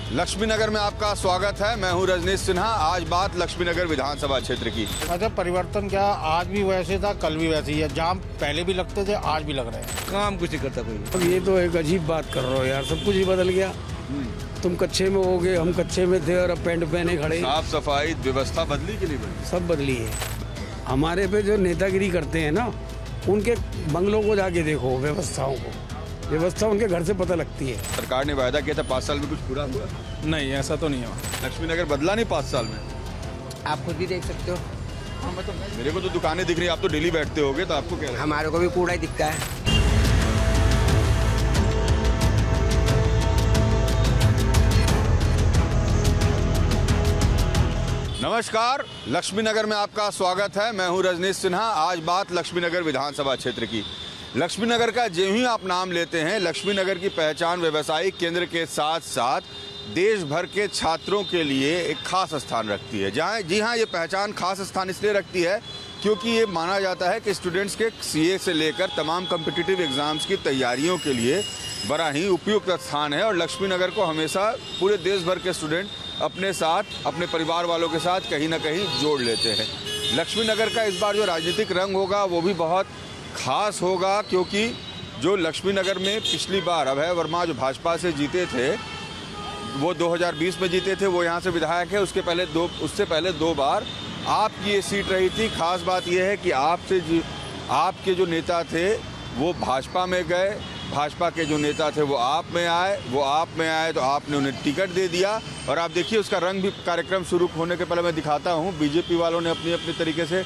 लक्ष्मीनगर में आपका स्वागत है। मैं हूं रजनीश सिन्हा। आज बात लक्ष्मीनगर विधानसभा क्षेत्र की। अच्छा, परिवर्तन क्या, आज भी वैसे था, कल भी वैसे ही है। जाम पहले भी लगते थे, आज भी लग रहे हैं। काम कुछ नहीं करता कोई। अब ये तो एक अजीब बात कर रहे हो यार, सब कुछ ही बदल गया। तुम कच्चे में होगे, हम कच्चे में थे और अब पैंट पहने खड़े। साफ सफाई व्यवस्था बदली के लिए बदली, सब बदली है। हमारे पे जो नेतागिरी करते हैं ना, उनके बंगलों को जाके देखो, व्यवस्था उनके घर से पता लगती है। सरकार ने वायदा किया था 5 साल में कुछ पूरा हुआ? नहीं, ऐसा तो नहीं हुआ। लक्ष्मीनगर बदला नहीं 5 साल में। आप खुद भी देख सकते हो। मेरे को तो दुकानें दिख रही है, आप तो डेली बैठते होगे, तो आपको क्या लगता है? हमारे को भी कूड़ा ही दिखता है। नमस्कार, लक्ष्मीनगर में आपका स्वागत है। मैं हूं रजनीश सिन्हा। आज बात लक्ष्मीनगर विधानसभा क्षेत्र की। लक्ष्मीनगर का जो ही आप नाम लेते हैं, लक्ष्मीनगर की पहचान व्यवसायिक केंद्र के साथ साथ देश भर के छात्रों के लिए एक खास स्थान रखती है। जी हाँ, ये पहचान खास स्थान इसलिए रखती है क्योंकि ये माना जाता है कि स्टूडेंट्स के सीए से लेकर तमाम कॉम्पिटिटिव एग्जाम्स की तैयारियों के लिए बड़ा ही उपयुक्त स्थान है। और लक्ष्मीनगर को हमेशा पूरे देश भर के स्टूडेंट अपने साथ, अपने परिवार वालों के साथ कहीं ना कहीं जोड़ लेते हैं। लक्ष्मीनगर का इस बार जो राजनीतिक रंग होगा वो भी बहुत खास होगा, क्योंकि जो लक्ष्मीनगर में पिछली बार अभय वर्मा जो भाजपा से जीते थे, वो 2020 में जीते थे, वो यहाँ से विधायक है। उससे पहले दो बार आपकी ये सीट रही थी। खास बात यह है कि आपके जो नेता थे वो भाजपा में गए, भाजपा के जो नेता थे वो आप में आए तो आपने उन्हें टिकट दे दिया। और आप देखिए उसका रंग भी, कार्यक्रम शुरू होने के पहले मैं दिखाता हूँ, बीजेपी वालों ने अपनी तरीके से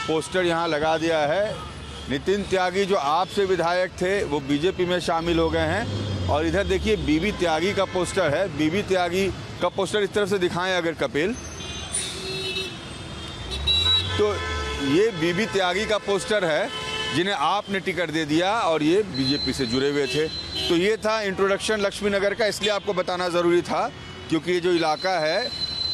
पोस्टर यहाँ लगा दिया है। नितिन त्यागी जो आपसे विधायक थे वो बीजेपी में शामिल हो गए हैं। और इधर देखिए बीबी त्यागी का पोस्टर है। बीबी त्यागी का पोस्टर इस तरफ से दिखाएं अगर कपिल, तो ये बीबी त्यागी का पोस्टर है जिन्हें आपने टिकट दे दिया और ये बीजेपी से जुड़े हुए थे। तो ये था इंट्रोडक्शन लक्ष्मीनगर का, इसलिए आपको बताना ज़रूरी था क्योंकि ये जो इलाका है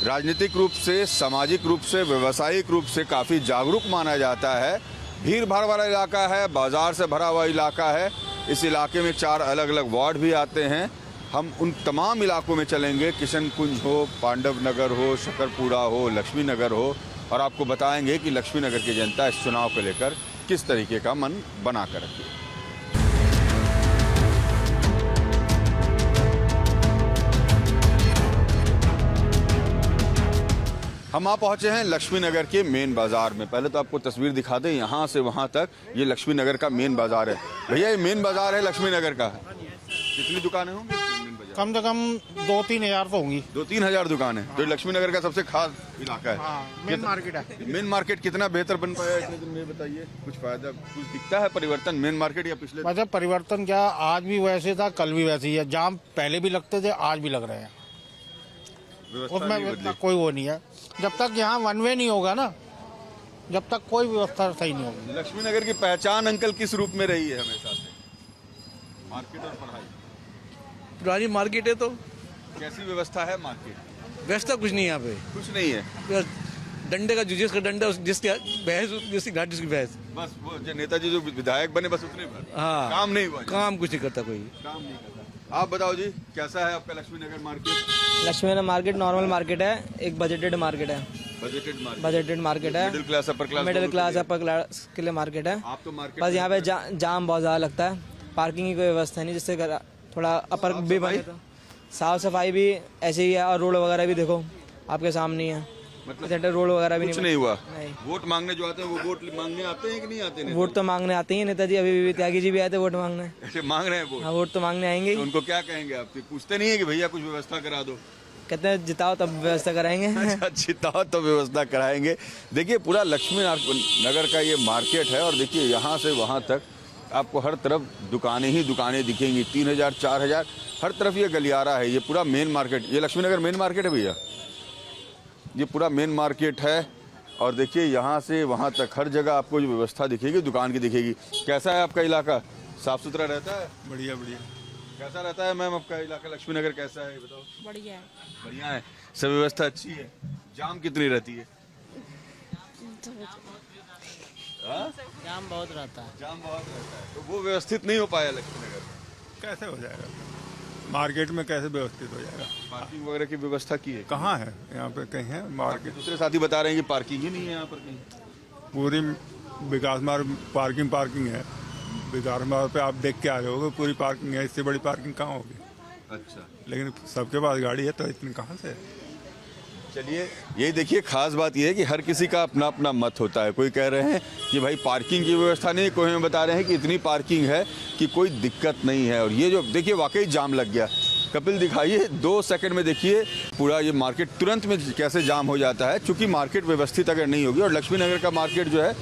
राजनीतिक रूप से, सामाजिक रूप से, व्यावसायिक रूप से काफ़ी जागरूक माना जाता है। भीड़ भाड़ वाला इलाका है, बाज़ार से भरा हुआ इलाका है। इस इलाके में 4 अलग अलग वार्ड भी आते हैं। हम उन तमाम इलाकों में चलेंगे, किशन कुंज हो, पांडव नगर हो, शकरपुरा हो, लक्ष्मीनगर हो, और आपको बताएंगे कि लक्ष्मीनगर की जनता इस चुनाव को लेकर किस तरीके का मन बना कर रखी है। हम आ पहुंचे हैं लक्ष्मीनगर के मेन बाजार में। पहले तो आपको तस्वीर दिखा दें, यहाँ से वहाँ तक ये लक्ष्मीनगर का मेन बाजार है। भैया ये मेन बाजार है लक्ष्मीनगर का, कितनी दुकानें होंगी? कम से कम 2-3 हजार तो होंगी। 2-3 हजार दुकानें। तो लक्ष्मीनगर का सबसे खास इलाका है। मेन मार्केट है। मेन मार्केट कितना बेहतर बन पाया इतने दिन में, बताइए। कुछ फायदा, कुछ दिखता है परिवर्तन मेन मार्केट या पिछले? अच्छा, परिवर्तन क्या, आज भी वैसे था, कल भी वैसे ही है। जाम पहले भी लगते थे, आज भी लग रहे हैं। उसमें कोई वो नहीं है। जब तक यहाँ वन वे नहीं होगा ना, जब तक कोई व्यवस्था सही नहीं होगी। लक्ष्मीनगर की पहचान अंकल किस रूप में रही है हमेशा से? मार्केट और पढ़ाई। पुरानी मार्केट है तो कैसी व्यवस्था है मार्केट? व्यवस्था कुछ नहीं है यहाँ पे। कुछ नहीं है, बस डंडे का जिसका डंडा, जिसकी बहस, जिसकी घाट, जिसकी बहस। बस वो जो नेताजी जो विधायक बने बस उतने भर। हाँ, काम नहीं हुआ। काम कुछ नहीं करता कोई। काम नहीं करता। आप बताओ जी, कैसा है आपका Laxmi Nagar market? Laxmi Nagar market normal market है, एक बजटेड मार्केट है। बजटेड मार्केट है, मिडिल क्लास अपर क्लास के लिए मार्केट है। आप तो मार्केट बस यहाँ पे जाम बहुत ज़्यादा लगता है। पार्किंग की कोई व्यवस्था नहीं, जिससे थोड़ा अपर भी बने। तो साफ सफाई भी ऐसे ही है, और रोड वगैरह भी देखो आपके सामने है। मतलब रोड वगैरह भी नहीं हुआ। नहीं। वोट मांगने जो आते हैं वो वोट मांगने आते हैं कि नहीं आते? वोट तो मांगने आते ही नेताजी, अभी त्यागी जी भी आए थे वोट मांगने। ऐसे मांग रहे हैं वोट? हाँ, वोट तो मांगने आएंगे। तो उनको क्या कहेंगे आप? पूछते नहीं है कि भैया कुछ व्यवस्था करा दो? कहते हैं जिताओ तब व्यवस्था कराएंगे। अच्छा, जिताओ तो व्यवस्था कराएंगे। देखिए पूरा लक्ष्मी नगर का ये मार्केट है, और देखिए यहाँ से वहाँ तक आपको हर तरफ दुकानें ही दुकानें दिखेंगी। 3000 4000 हर तरफ ये गलियारा है। ये पूरा मेन मार्केट, ये लक्ष्मीनगर मेन मार्केट है भैया, ये पूरा मेन मार्केट है। और देखिए यहाँ से वहाँ तक हर जगह आपको जो व्यवस्था दिखेगी दुकान की दिखेगी। कैसा है आपका इलाका? साफ सुथरा रहता है? बढ़िया बढ़िया। कैसा रहता है मैम आपका इलाका लक्ष्मीनगर, कैसा है बताओ? बढ़िया है। बढ़िया है, सब व्यवस्था अच्छी है। जाम कितनी रहती है? जाम बहुत रहता है। जाम बहुत रहता है, तो वो व्यवस्थित नहीं हो पाया लक्ष्मीनगर में। कैसे हो जाएगा? मार्केट में कैसे व्यवस्थित हो जाएगा? पार्किंग वगैरह की व्यवस्था की है? कहाँ है यहाँ पे? कहीं है मार्केट? दूसरे साथी बता रहे हैं कि पार्किंग ही नहीं है यहाँ पर कहीं। पूरी विकास मार्ग पार्किंग है। विकास मार्ग पे आप देख के आ रहे होगे, पूरी पार्किंग है। इससे बड़ी पार्किंग कहाँ होगी? अच्छा, लेकिन सबके पास गाड़ी है तो इतनी कहाँ से है? चलिए यही देखिए, खास बात यह है कि हर किसी का अपना अपना मत होता है। कोई कह रहे हैं कि भाई पार्किंग की व्यवस्था नहीं, कोई हमें बता रहे हैं कि इतनी पार्किंग है कि कोई दिक्कत नहीं है। और ये जो देखिए वाकई जाम लग गया। कपिल दिखाइए, 2 सेकंड में देखिए पूरा ये मार्केट तुरंत में कैसे जाम हो जाता है, क्योंकि मार्केट व्यवस्थित अगर नहीं होगी। और लक्ष्मी नगर का मार्केट जो है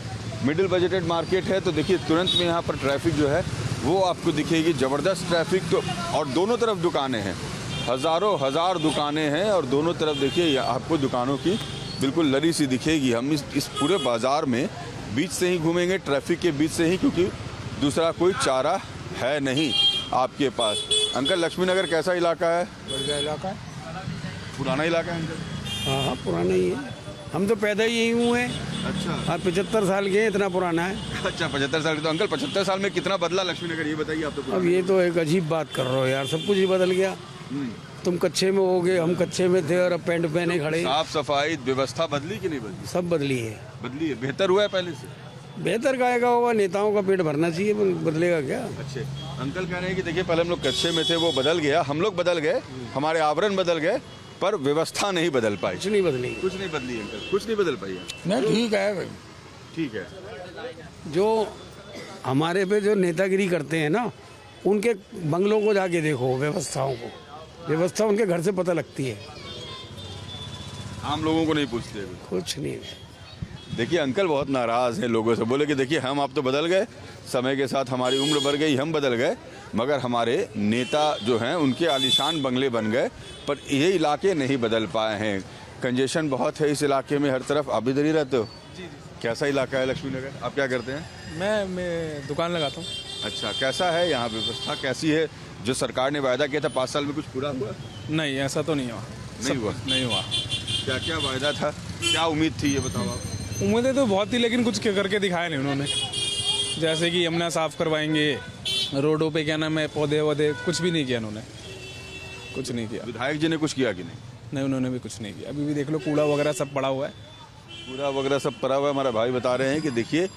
मिडिल बजटेड मार्केट है, तो देखिए तुरंत में यहाँ पर ट्रैफिक जो है वो आपको दिखेगी, ज़बरदस्त ट्रैफिक। तो और दोनों तरफ दुकानें हैं, हज़ारों हज़ार दुकानें हैं, और दोनों तरफ देखिए आपको दुकानों की बिल्कुल लरी सी दिखेगी। हम इस पूरे बाज़ार में बीच से ही घूमेंगे, ट्रैफिक के बीच से ही, क्योंकि दूसरा कोई चारा है नहीं आपके पास। अंकल, लक्ष्मी नगर कैसा इलाका है? बढ़िया इलाका है। पुराना इलाका है अंकल? हाँ, पुराना ही है। हम तो पैदा ही यहीं हुए हैं। अच्छा। हाँ, 75 साल के हैं, इतना पुराना है। अच्छा, 75 साल के। तो अंकल 75 साल में कितना बदला लक्ष्मी नगर, ये बताइए आप तो। अब ये तो एक अजीब बात कर रहे हो यार, सब कुछ ही बदल गया। तुम कच्चे में होगे, हम कच्चे में थे, और अब पैंट पहने खड़े। साफ सफाई व्यवस्था बदली कि नहीं बदली? सब बदली है। बदली है, बेहतर हुआ है पहले से? बेहतर काहेगा होगा, नेताओं का पेट भरना चाहिए, बदलेगा क्या? अच्छे अंकल कह रहे हैं कि देखिए पहले हम लोग कच्चे में थे, वो बदल गया, हम लोग बदल गए, हमारे आवरण बदल गए, पर व्यवस्था नहीं बदल पाई। कुछ नहीं बदली। कुछ नहीं बदली अंकल, कुछ नहीं बदल पाई है। नहीं, ठीक है भाई। ठीक है। जो हमारे पे जो नेतागिरी करते हैं ना, उनके बंगलों को जाके देखो, व्यवस्थाओं को। व्यवस्था उनके घर से पता लगती है, आम लोगों को नहीं पूछते अभी। कुछ नहीं। देखिए अंकल बहुत नाराज हैं लोगों से, बोले कि देखिए हम आप तो बदल गए, समय के साथ हमारी उम्र बढ़ गई, हम बदल गए, मगर हमारे नेता जो हैं उनके आलीशान बंगले बन गए, पर ये इलाके नहीं बदल पाए हैं। कंजेशन बहुत है इस इलाके में हर तरफ। आप इधर ही रहते हो? जी। कैसा इलाका है लक्ष्मी नगर? आप क्या करते हैं? मैं दुकान लगाता हूँ। अच्छा, कैसा है यहाँ व्यवस्था, कैसी है? जो सरकार ने वायदा किया था 5 साल में, कुछ पूरा हुआ? नहीं, ऐसा तो नहीं हुआ। नहीं हुआ? नहीं हुआ। क्या क्या वायदा था, क्या उम्मीद थी, ये बताओ आप। उम्मीदें तो बहुत थी, लेकिन कुछ करके दिखाया नहीं उन्होंने। जैसे कि यमुना साफ करवाएंगे, रोडों पे क्या नाम है, पौधे वौधे, कुछ भी नहीं किया उन्होंने, कुछ नहीं किया। विधायक जी ने कुछ किया कि नहीं? नहीं, उन्होंने भी कुछ नहीं किया। अभी भी देख लो, कूड़ा वगैरह सब पड़ा हुआ है। कूड़ा वगैरह सब पड़ा हुआ है। हमारा भाई बता रहे हैं कि देखिए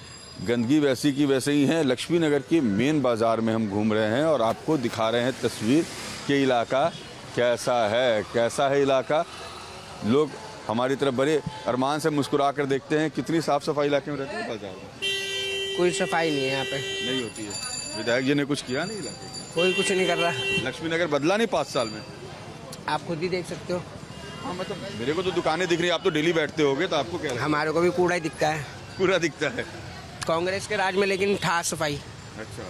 गंदगी वैसी की वैसे ही है। लक्ष्मी नगर की मेन बाज़ार में हम घूम रहे हैं और आपको दिखा रहे हैं तस्वीर कि इलाका कैसा है इलाका। लोग हमारी तरफ बड़े अरमान से मुस्कुरा कर देखते हैं। कितनी साफ सफाई इलाके में रहती है बाजार में? कोई सफाई नहीं है यहाँ पे। नहीं होती है। विधायक जी ने कुछ किया नहीं इलाके में? कोई कुछ नहीं कर रहा। लक्ष्मी नगर बदला नहीं 5 साल में? आप खुद ही देख सकते हो। हाँ, मतलब मेरे को तो दुकानें दिख रही है, आप तो डेली बैठते होगे, तो आपको क्या लगता है? हमारे को भी कूड़ा ही दिखता है पूरा दिखता है। कांग्रेस के राज में, लेकिन ठा सफाई। अच्छा,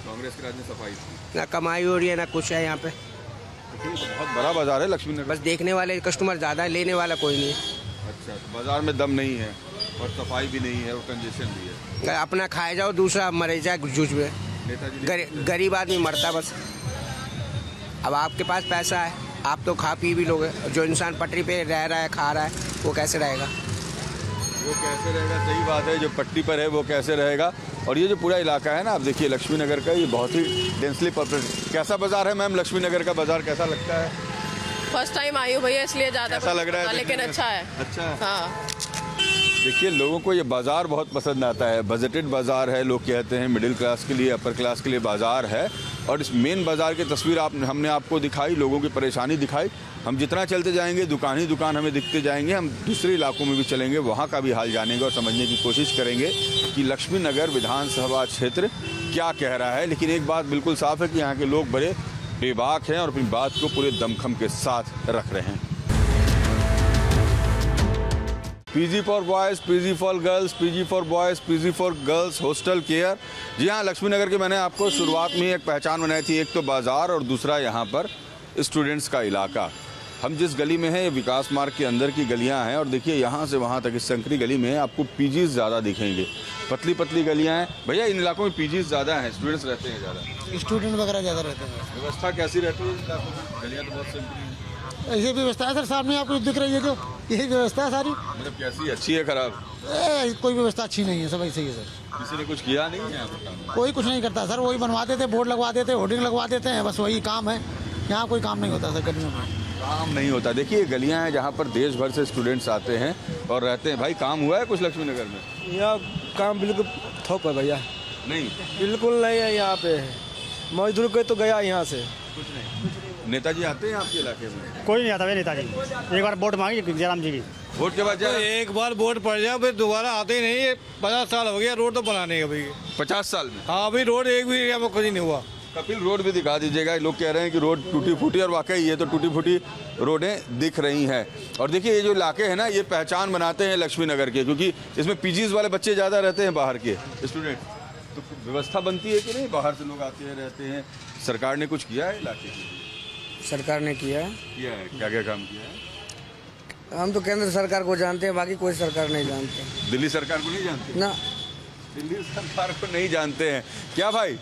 कांग्रेस के राज में सफाई थी। ना कमाई हो रही है, ना कुछ है यहाँ पे। तो बहुत बड़ा बाजार है लक्ष्मी नगर। बस देखने वाले कस्टमर ज़्यादा है, लेने वाला कोई नहीं है। अच्छा, तो बाजार में दम नहीं है और सफाई भी नहीं है और कंजेशन भी है। अपना खाए जाओ, दूसरा मरे जाए जूझ में। नेताजी ने गरीब आदमी मरता बस। अब आपके पास पैसा है, आप तो खा पी भी लोगे। जो इंसान पटरी पे रह रहा है, खा रहा है, वो कैसे रहेगा? वो कैसे रहेगा? सही बात है, जो पट्टी पर है वो कैसे रहेगा। और ये जो पूरा इलाका है ना, आप देखिए लक्ष्मी नगर का, ये बहुत ही डेंसली पॉपुलेटेड। कैसा बाजार है मैम? लक्ष्मी नगर का बाजार कैसा लगता है? फर्स्ट टाइम आई हूँ भैया, इसलिए ज़्यादा कैसा लग रहा है? लेकिन अच्छा है। अच्छा है। हाँ, देखिए लोगों को ये बाज़ार बहुत पसंद आता है। बजटेड बाज़ार है, लोग कहते हैं मिडिल क्लास के लिए, अपर क्लास के लिए बाज़ार है। और इस मेन बाज़ार की तस्वीर हमने आपको दिखाई, लोगों की परेशानी दिखाई। हम जितना चलते जाएंगे दुकान ही दुकान हमें दिखते जाएंगे। हम दूसरे इलाकों में भी चलेंगे, वहाँ का भी हाल जानेंगे और समझने की कोशिश करेंगे कि लक्ष्मी नगर विधानसभा क्षेत्र क्या कह रहा है। लेकिन एक बात बिल्कुल साफ है कि यहाँ के लोग बड़े बेबाक हैं और अपनी बात को पूरे दमखम के साथ रख रहे हैं। PG for boys, PG for girls, PG for boys, PG for girls hostel care. जी हाँ, लक्ष्मी नगर की मैंने आपको शुरुआत में ही एक पहचान बनाई थी। एक तो बाज़ार और दूसरा यहाँ पर स्टूडेंट्स का इलाका। हम जिस गली में हैं, ये विकास मार्ग के अंदर की गलियाँ हैं। और देखिए यहाँ से वहाँ तक इस संकरी गली में आपको पीजीज़ ज़्यादा दिखेंगे। पतली पतली गलियाँ हैं। भैया इन इलाकों में पीजीज़ ज़्यादा हैं, स्टूडेंट्स रहते हैं ज़्यादा? स्टूडेंट वगैरह ज़्यादा रहते हैं। व्यवस्था कैसी रहती है इन इलाकों में? गलियाँ तो बहुत संकरी हैं। ऐसी व्यवस्था है सर, सामने आपको दिख रही है, जो यही व्यवस्था है सारी। मतलब कैसी, अच्छी है खराब? कोई व्यवस्था अच्छी नहीं है, सब ऐसे ही है सर। किसी ने कुछ किया नहीं है यहाँ पर? कोई कुछ नहीं करता सर, वही बनवा देते, बोर्ड लगवा देते, होर्डिंग लगवा देते हैं, बस वही काम है। यहाँ कोई काम नहीं होता सर गर्मियों में। काम नहीं होता। देखिए गलियां हैं जहाँ पर देश भर से स्टूडेंट्स आते हैं और रहते हैं। भाई काम हुआ है कुछ लक्ष्मी नगर में? यहाँ काम बिल्कुल ठोक है भैया, नहीं, बिल्कुल नहीं है। यहाँ पे मजदूर को तो गया यहाँ से। कुछ नहीं। नेताजी आते हैं आपके इलाके में? कोई नहीं आता है नेताजी। एक बार वोट मांगी जयराम जी की, वोट के बाद जाए? एक बार वोट पड़ जाए फिर दोबारा आते ही नहीं। ये 50 साल हो गया रोड तो बनाने का भाई। 50 साल में? हाँ अभी रोड एक भी एरिया में कुछ नहीं हुआ। कपिल रोड भी दिखा दीजिएगा। लोग कह रहे हैं कि रोड टूटी फूटी, और वाकई ये तो टूटी फूटी रोडें दिख रही हैं। और देखिए ये जो इलाके हैं ना, ये पहचान बनाते हैं लक्ष्मी नगर के, क्योंकि इसमें पीजीज वाले बच्चे ज़्यादा रहते हैं, बाहर के स्टूडेंट। तो व्यवस्था बनती है कि नहीं? बाहर से लोग आते हैं, रहते हैं। सरकार ने कुछ किया है इलाके के लिए? सरकार ने किया है। क्या क्या काम किया है? हम तो केंद्र सरकार को जानते हैं, बाकी कोई सरकार नहीं जानते। दिल्ली सरकार को नहीं जानते? ना, दिल्ली सरकार को नहीं जानते हैं क्या भाई?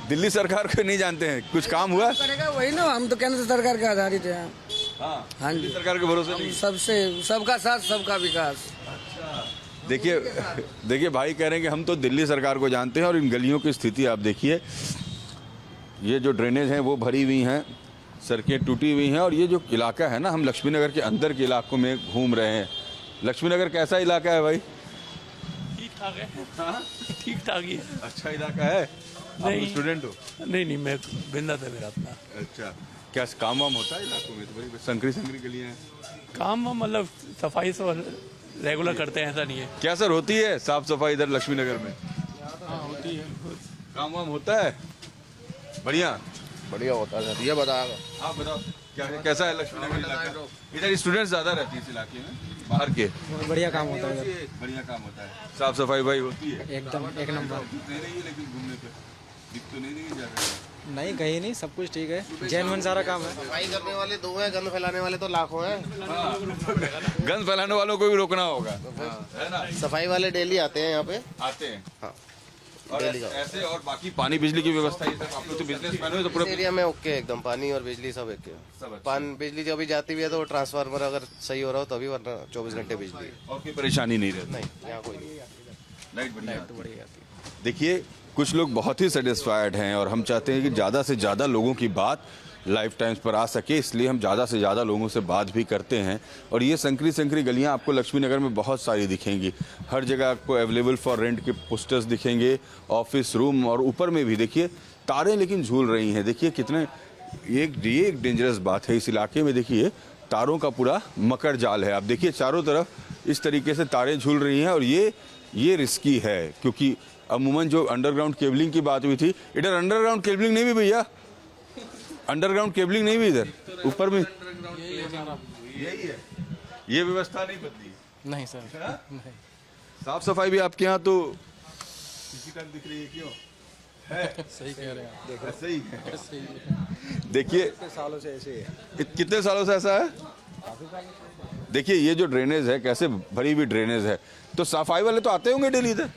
दिल्ली सरकार को नहीं जानते हैं? कुछ काम हुआ? करेगा वही ना। हम तो केंद्र सरकार के आधारित हैं। हाँ जी, दिल्ली सरकार के भरोसे नहीं? सबसे सबका साथ सबका विकास। देखिए भाई कह रहे हैं कि हम तो दिल्ली सरकार को जानते हैं। और इन गलियों की स्थिति आप देखिए, ये जो ड्रेनेज हैं वो भरी हुई हैं, सड़कें टूटी हुई हैं। और ये जो इलाका है ना, हम लक्ष्मी नगर के अंदर के इलाकों में घूम रहे हैं। लक्ष्मी नगर कैसा इलाका है भाई? ठीक ठाक है। हाँ ठीक ठाक ही है। अच्छा इलाका है? नहीं स्टूडेंट हो? नहीं मैं बिंदा था मेरा अपना। अच्छा, क्या काम वाम होता है इलाकों में? तो बड़ी संकरी गलियां हैं। काम मतलब सफाई से रेगुलर करते हैं, ऐसा नहीं है। क्या सर होती है साफ सफाई इधर लक्ष्मी नगर में? हाँ होती है। काम वाम होता है? बढ़िया होता है। ये बता आप बताओ क्या है, कैसा है लक्ष्मी नगर इलाका? इधर स्टूडेंट्स ज्यादा रहती है इस इलाके में, बाहर के। बढ़िया काम होता है, बढ़िया काम होता है। साफ सफाई भाई होती है एकदम एक नंबर। नहीं रही है, लेकिन घूमने पे दिख तो नहीं रही ज्यादा। नहीं कहीं नहीं, सब कुछ ठीक है, जैन सारा काम है। सफाई करने वाले 2 हैं, गंद फैलाने वाले तो लाखों हैं। गंद फैलाने वालों को भी रोकना होगा, है ना? सफाई वाले डेली आते हैं यहाँ पे। आते हैं हाँ। और ऐसे और बाकी पानी बिजली की व्यवस्था, ये सब आप लोग तो बिजनेस मैन हो, तो पूरे एरिया में ओके एकदम, पानी और बिजली सब एक। पानी बिजली जब भी जाती भी है तो ट्रांसफार्मर अगर सही हो रहा हो तभी, वरना 24 घंटे बिजली। और कोई परेशानी नहीं रहती? नहीं यहाँ कोई नहीं। लाइट बढ़िया। देखिए कुछ लोग बहुत ही सेटिस्फाइड हैं और हम चाहते हैं कि ज़्यादा से ज़्यादा लोगों की बात लाइफ टाइम्स पर आ सके, इसलिए हम ज़्यादा से ज़्यादा लोगों से बात भी करते हैं। और ये संकरी गलियां आपको लक्ष्मी नगर में बहुत सारी दिखेंगी। हर जगह आपको अवेलेबल फॉर रेंट के पोस्टर्स दिखेंगे, ऑफिस रूम, और ऊपर में भी देखिए तारें लेकिन झूल रही हैं। देखिए कितने, ये एक डेंजरस बात है इस इलाके में। देखिए तारों का पूरा मकर जाल है। आप देखिए चारों तरफ इस तरीके से तारें झूल रही हैं, और ये रिस्की है, क्योंकि अमूमन जो अंडरग्राउंड केबलिंग की बात हुई थी, इधर अंडरग्राउंड केबलिंग नहीं भी भैया, अंडरग्राउंड केबलिंग नहीं भी इधर ऊपर में। यही है, ये व्यवस्था नहीं बदली? नहीं सर, नहीं। साफ सफाई भी आपके यहाँ तो किसी का दिख रही है, क्यों है? सही कह रहे हैं आप। सही है। देखिए सालों से ऐसे है। कितने सालों से ऐसा है? देखिए ये जो ड्रेनेज है, कैसे भरी हुई ड्रेनेज है। तो सफाई वाले तो आते होंगे डेली इधर?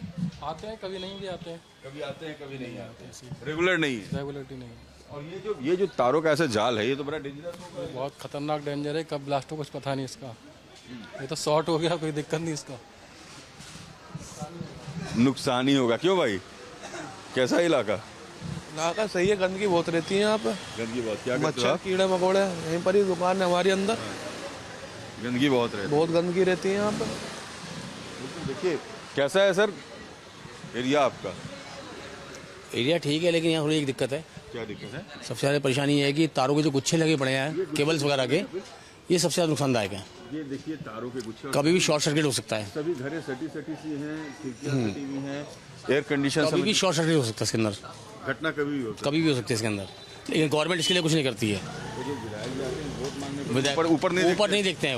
आते हैं, कभी नहीं भी आते हैं। कभी आते हैं कभी नहीं आते, रेगुलर नहीं है। रेगुलरिटी नहीं। और ये जो तारों का ऐसा जाल है, ये तो बड़ा डेंजरस होगा। बहुत खतरनाक डेंजर है, कब ब्लास्ट हो कुछ पता नहीं इसका। ये तो शॉर्ट हो गया, कोई दिक्कत नहीं इसका। नुकसान ही होगा। क्यों भाई, कैसा इलाका? इलाका सही है, गंदगी बहुत रहती है यहाँ पे। गंदगी बहुत? क्या मच्छर कीड़े मकोड़े, यहीं पर ही दुकान है हमारे अंदर। गंदगी बहुत रहती है? बहुत गंदगी रहती है यहाँ पे। देखिए कैसा है सर एरिया आपका? एरिया ठीक है, लेकिन यहाँ थोड़ी एक दिक्कत है। क्या दिक्कत है? सबसे ज़्यादा परेशानी है कि तारों के जो गुच्छे लगे पड़े हैं, केबल्स वगैरह के, ये सबसे ज़्यादा नुकसानदायक है। ये देखिए तारों के गुच्छे, कभी भी शॉर्ट सर्किट हो सकता है। सभी घरें सटी सी हैं, खिड़कियां सटी हुई हैं, एयर कंडीशन, कभी भी शॉर्ट सर्किट हो सकता है इसके अंदर, घटना कभी भी हो सकती है। कभी भी हो सकती है इसके अंदर। लेकिन गवर्नमेंट इसके लिए कुछ नहीं करती है। ऊपर नहीं देखते हैं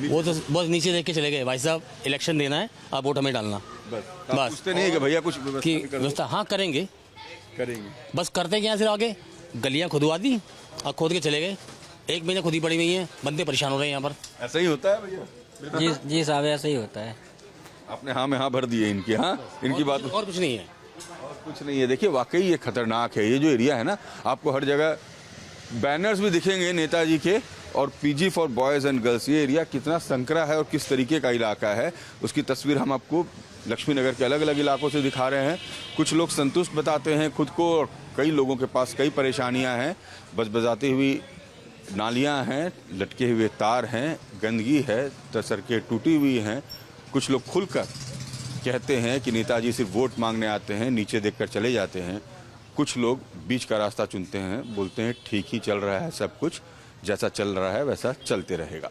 वो तो बस नीचे देख के चले गए, भाई साहब इलेक्शन देना है, आप वोट हमें डालना। बस पूछते नहीं है कि भैया कुछ व्यवस्था। हाँ करेंगे, बस करते क्या, सिर्फ आगे गलियां खुदवा दी और खोद के चले गए। 1 महीने खुद ही पड़ी हुई हैं, बंदे परेशान हो रहे हैं यहाँ पर। ऐसा ही होता है भैया? जी साहब, ऐसा ही होता है। आपने हाँ में हाँ भर दिए इनकी, हाँ इनकी बात, और कुछ नहीं है। और कुछ नहीं है। देखिए वाकई ये खतरनाक है। ये जो एरिया है ना, आपको हर जगह बैनर्स भी दिखेंगे नेताजी के, और PG for boys and girls. ये एरिया कितना संकरा है और किस तरीके का इलाका है, उसकी तस्वीर हम आपको लक्ष्मी नगर के अलग अलग इलाकों से दिखा रहे हैं। कुछ लोग संतुष्ट बताते हैं खुद को, और कई लोगों के पास कई परेशानियां हैं। बजबजाती हुई नालियां हैं, लटके हुए तार हैं, गंदगी है, सड़कें टूटी हुई हैं। कुछ लोग खुलकर कहते हैं कि नेताजी सिर्फ वोट मांगने आते हैं, नीचे देखकर चले जाते हैं। कुछ लोग बीच का रास्ता चुनते हैं, बोलते हैं ठीक ही चल रहा है सब कुछ, जैसा चल रहा है वैसा चलते रहेगा।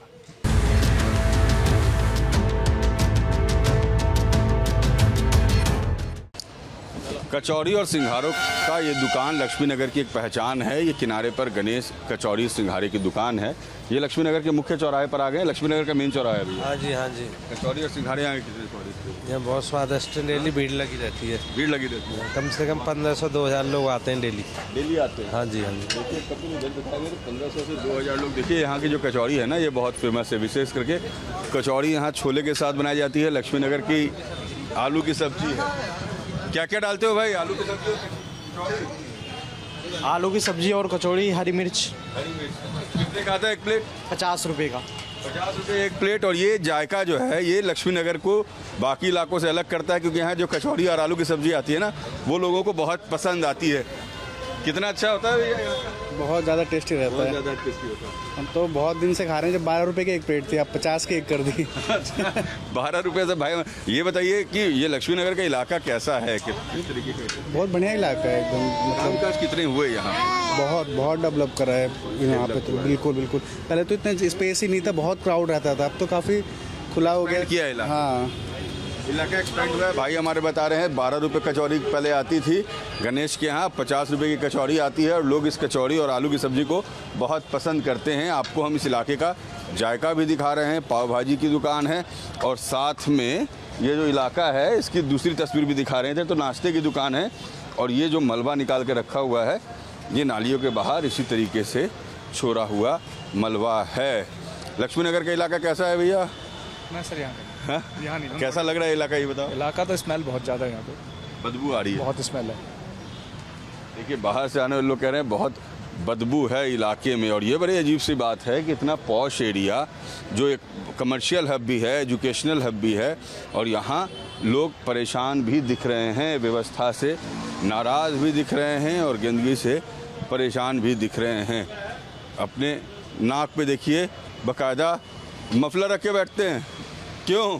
कचौड़ी और सिंघारों का ये दुकान लक्ष्मी नगर की एक पहचान है। ये किनारे पर गणेश कचौड़ी सिंघारे की दुकान है। ये लक्ष्मी नगर के मुख्य चौराहे पर आ गए। लक्ष्मी नगर का मेन चौराहा है अभी। हाँ जी, हाँ जी। कचौड़ी और सिंघारे यहाँ कितने स्वादिष्ट? यहाँ बहुत स्वादिष्ट है, डेली भीड़ लगी रहती है। भीड़ लगी रहती है। कम से कम 1500-2000 लोग आते हैं डेली। डेली आते हैं? हाँ जी, हाँ जी। देखिए कपिल इधर दिखाएंगे तो 1500 से 2000 लोग। देखिए यहाँ की जो कचौड़ी है ना, ये बहुत फेमस है। विशेष करके कचौड़ी यहाँ छोले के साथ बनाई जाती है। लक्ष्मी नगर की आलू की सब्जी है। क्या क्या डालते हो भाई? आलू की सब्जी, आलू की सब्जी और कचौड़ी, हरी मिर्च। कितने का आता है एक प्लेट? 50 रुपये का। 50 रुपये एक प्लेट। और ये जायका जो है ये लक्ष्मी नगर को बाकी इलाकों से अलग करता है, क्योंकि यहाँ जो कचौड़ी और आलू की सब्जी आती है ना, वो लोगों को बहुत पसंद आती है। कितना अच्छा होता है भैया? बहुत ज़्यादा टेस्टी रहता बहुत है। ज़्यादा टेस्टी होता है। हम तो बहुत दिन से खा रहे हैं। जब 12 रुपए की एक प्लेट थी, अब 50 की एक कर दी। 12 रुपये से भाई। ये बताइए कि ये लक्ष्मी नगर का इलाका कैसा है, किस तरीके का? बहुत बढ़िया इलाका है एकदम। काम काज कितने हुए यहाँ? बहुत बहुत डेवलप करा है यहाँ पे तो। बिल्कुल बिल्कुल। पहले तो इतना स्पेस ही नहीं था, बहुत क्राउड रहता था। अब तो काफ़ी खुला हो गया। किया इलाका? हाँ, इलाका एक्सपेंड हुआ है। भाई हमारे बता रहे हैं 12 रुपये कचौड़ी पहले आती थी गणेश के यहाँ, 50 रुपये की कचौड़ी आती है। और लोग इस कचौड़ी और आलू की सब्जी को बहुत पसंद करते हैं। आपको हम इस इलाके का जायका भी दिखा रहे हैं। पाव भाजी की दुकान है और साथ में ये जो इलाका है इसकी दूसरी तस्वीर भी दिखा रहे थे। तो नाश्ते की दुकान है और ये जो मलबा निकाल के रखा हुआ है ये नालियों के बाहर इसी तरीके से छोड़ा हुआ मलबा है। लक्ष्मी नगर का इलाका कैसा है भैया? मैं सर यहाँ यहाँ नहीं। कैसा लग रहा है इलाका, ये बताओ। इलाका तो स्मेल बहुत ज़्यादा है यहाँ पे, बदबू आ रही है। बहुत स्मेल है। देखिए बाहर से आने वाले लोग कह रहे हैं बहुत बदबू है इलाके में। और ये बड़ी अजीब सी बात है कि इतना पॉश एरिया जो एक कमर्शियल हब भी है, एजुकेशनल हब भी है, और यहाँ लोग परेशान भी दिख रहे हैं, व्यवस्था से नाराज़ भी दिख रहे हैं और गंदगी से परेशान भी दिख रहे हैं। अपने नाक पे देखिए बाकायदा मफलर रख के बैठते हैं। क्यों?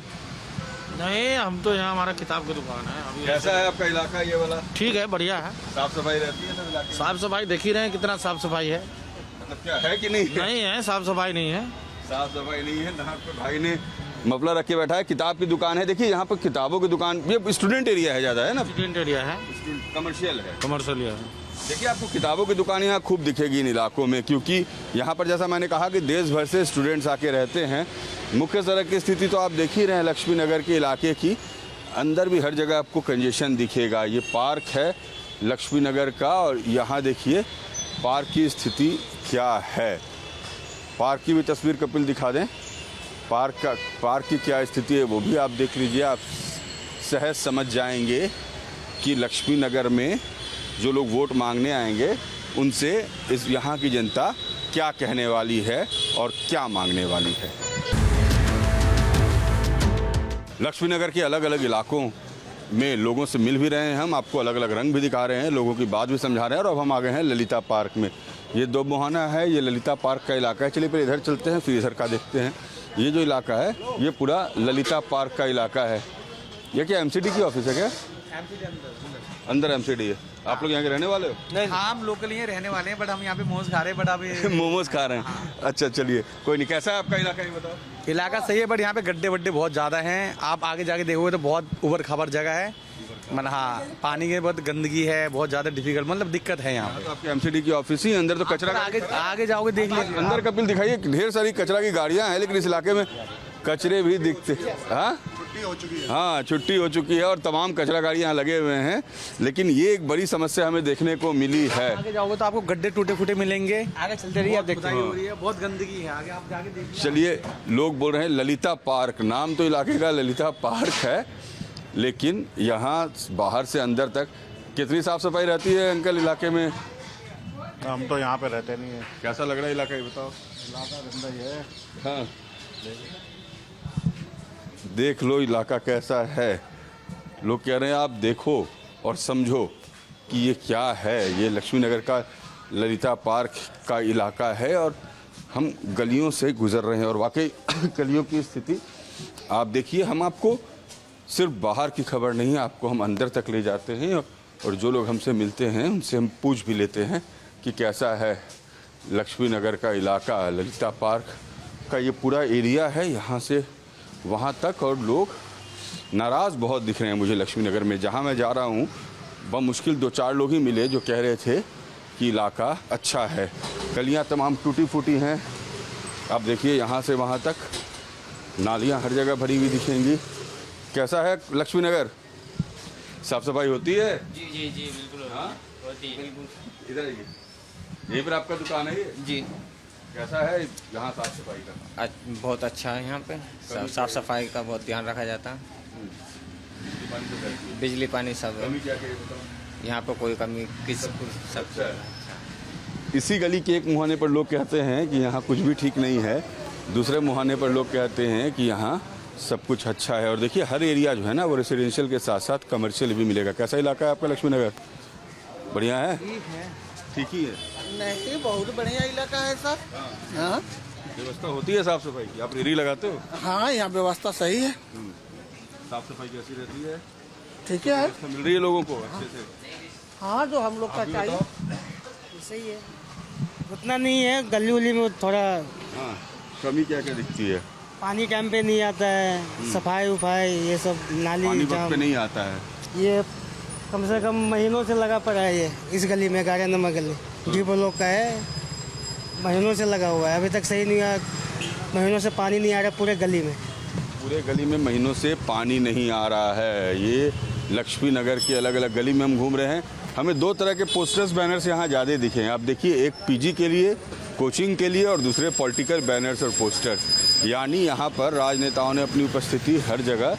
नहीं, हम तो यहाँ हमारा किताब की दुकान है। अभी कैसा है आपका इलाका ये वाला? ठीक है, बढ़िया है। साफ सफाई रहती है सब इलाके में? साफ सफाई देख ही रहे हैं, कितना साफ सफाई है। मतलब क्या है कि नहीं? नहीं है, साफ सफाई नहीं है। साफ सफाई नहीं है। नाक पे भाई ने मफलर रख के बैठा है। किताब की दुकान है। देखिए यहाँ पर किताबों की दुकान, ये स्टूडेंट एरिया है ज़्यादा, है ना? स्टूडेंट एरिया है, कमर्शियल है। कमर्शियल एरिया है। देखिए आपको किताबों की दुकान यहाँ खूब दिखेगी इन इलाकों में, क्योंकि यहाँ पर जैसा मैंने कहा कि देश भर से स्टूडेंट्स आके रहते हैं। मुख्य सड़क की स्थिति तो आप देख ही रहे हैं लक्ष्मी नगर के इलाके की। अंदर भी हर जगह आपको कंजेशन दिखेगा। ये पार्क है लक्ष्मी नगर का और यहाँ देखिए पार्क की स्थिति क्या है। पार्क की भी तस्वीर कपिल दिखा दें। पार्क की क्या स्थिति है वो भी आप देख लीजिए। आप सहज समझ जाएंगे कि लक्ष्मी नगर में जो लोग वोट मांगने आएंगे उनसे इस यहाँ की जनता क्या कहने वाली है और क्या मांगने वाली है। लक्ष्मी नगर के अलग अलग इलाकों में लोगों से मिल भी रहे हैं हम, आपको अलग अलग रंग भी दिखा रहे हैं, लोगों की बात भी समझा रहे हैं। और अब हम आ गए हैं ललिता पार्क में। ये दो मुहाना है, ये ललिता पार्क का इलाका है। चलिए पहले इधर चलते हैं फिर इधर का देखते हैं। ये जो इलाका है ये पूरा ललिता पार्क का इलाका है। ये क्या एमसीडी की ऑफिस है क्या? अंदर एमसीडी है। आप लोग यहाँ के रहने वाले हो? नहीं, हम लोकल ही रहने वाले हैं, बट हम यहाँ पे मोमोज खा रहे हैं। बट अभी मोमोज खा रहे हैं। अच्छा चलिए कोई नहीं। कैसा है आपका इलाका ये बताओ? इलाका सही है, बट यहाँ पे गड्ढे वड्ढे बहुत ज़्यादा हैं। आप आगे जाके देखोगे तो बहुत उबड़ खाबड़ जगह है। मतलब हाँ, पानी की बहुत गंदगी है, बहुत ज़्यादा डिफिकल्ट, मतलब दिक्कत है यहाँ पे। तो आपकी एमसीडी की ऑफिस ही अंदर तो कचरा आगे जाओगे देख लीजिए। अंदर कपिल दिखाइए, ढेर सारी कचरा की गाड़ियाँ हैं, लेकिन इस इलाके में कचरे भी दिखते। हाँ हाँ, छुट्टी हो चुकी है और तमाम कचरा गाड़ी यहाँ लगे हुए हैं। लेकिन ये एक बड़ी समस्या हमें देखने को मिली है। आगे जाओगे तो आपको गड्ढे टूटे फूटे मिलेंगे। आगे चलते रहिए, आप देखते रहिए, बहुत गंदगी है। आगे आप जाके देखिए। चलिए लोग बोल रहे हैं ललिता पार्क, नाम तो इलाके का ललिता पार्क है, लेकिन यहाँ बाहर से अंदर तक कितनी साफ सफाई रहती है अंकल इलाके में? हम तो यहाँ पे रहते नहीं है। कैसा लग रहा है इलाका ये बताओ? इलाका गंदा ही है। हाँ देख लो इलाका कैसा है। लोग कह रहे हैं आप देखो और समझो कि ये क्या है। ये लक्ष्मी नगर का ललिता पार्क का इलाका है और हम गलियों से गुजर रहे हैं और वाकई गलियों की स्थिति आप देखिए। हम आपको सिर्फ बाहर की खबर नहीं, आपको हम अंदर तक ले जाते हैं और जो लोग हमसे मिलते हैं उनसे हम पूछ भी लेते हैं कि कैसा है लक्ष्मी नगर का इलाका, ललिता पार्क का ये पूरा एरिया है यहाँ से वहाँ तक। और लोग नाराज़ बहुत दिख रहे हैं मुझे लक्ष्मी नगर में। जहाँ मैं जा रहा हूँ बमुश्किल 2-4 लोग ही मिले जो कह रहे थे कि इलाका अच्छा है। गलियाँ तमाम टूटी फूटी हैं। आप देखिए यहाँ से वहाँ तक नालियाँ हर जगह भरी हुई दिखेंगी। कैसा है लक्ष्मी नगर? साफ सफाई होती है? जी जी जी बिल्कुल होती है। बिल्कुल इधर आइए, यहीं पर आपका दुकान है ये? जी। कैसा है यहाँ साफ सफाई का? बहुत अच्छा है यहाँ पे, साफ सफाई का बहुत ध्यान रखा जाता है। बिजली पानी सब कमी क्या क्या बताओ? यहाँ पे कोई कमी किस सब। इसी गली के एक मुहाने पर लोग कहते हैं कि यहाँ कुछ भी ठीक नहीं है, दूसरे मुहाने पर लोग कहते हैं कि यहाँ सब कुछ अच्छा है। और देखिए हर एरिया जो है ना वो रेसिडेंशियल के साथ साथ कमर्शियल भी मिलेगा। कैसा इलाका है आपका लक्ष्मी नगर? बढ़िया है? ठीक ही है। नहीं, बहुत बढ़िया इलाका है सर। हाँ, व्यवस्था होती है साफ सफाई की? आप रेहड़ी लगाते हो? हाँ, यहाँ व्यवस्था सही है। साफ सफाई कैसी रहती है? ठीक है। व्यवस्था मिल रही है लोगों को अच्छे से? हाँ, जो हम लोग का चाहिए सही है, उतना नहीं है। गली उली में थोड़ा हाँ, कमी क्या क्या दिखती है? पानी टाइम पे नहीं आता है, सफाई उफाई ये सब, नाली पानी वक्त जाम, पे नहीं आता है। ये कम से कम महीनों से लगा पड़ा है। ये इस गली में 11 नंबर गली जीपो लोग का है, महीनों से लगा हुआ है, अभी तक सही नहीं हुआ। महीनों से पानी नहीं आ रहा पूरे गली में। पूरे गली में महीनों से पानी नहीं आ रहा है। ये लक्ष्मी नगर की अलग अलग गली में हम घूम रहे हैं। हमें 2 तरह के पोस्टर्स बैनर्स यहाँ ज़्यादा दिखे हैं। आप देखिए, एक पीजी के लिए, कोचिंग के लिए, और दूसरे पॉलिटिकल बैनर्स और पोस्टर्स। यानी यहाँ पर राजनेताओं ने अपनी उपस्थिति हर जगह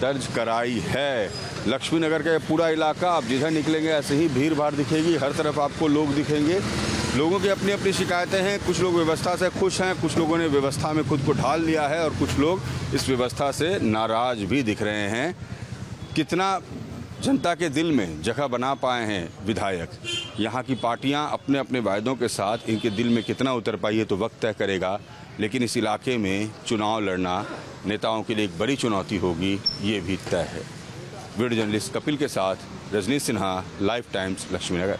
दर्ज कराई है। लक्ष्मी नगर का ये पूरा इलाका, आप जिधर निकलेंगे ऐसे ही भीड़ भाड़ दिखेगी, हर तरफ आपको लोग दिखेंगे। लोगों की अपनी अपनी शिकायतें हैं। कुछ लोग व्यवस्था से खुश हैं, कुछ लोगों ने व्यवस्था में खुद को ढाल लिया है और कुछ लोग इस व्यवस्था से नाराज़ भी दिख रहे हैं। कितना जनता के दिल में जगह बना पाए हैं विधायक, यहाँ की पार्टियाँ अपने अपने वायदों के साथ इनके दिल में कितना उतर पाई है तो वक्त तय करेगा। लेकिन इस इलाके में चुनाव लड़ना नेताओं के लिए एक बड़ी चुनौती होगी, ये भी तय है। वीडियो जर्नलिस्ट कपिल के साथ रजनीश सिन्हा, लाइफ टाइम्स, लक्ष्मी नगर।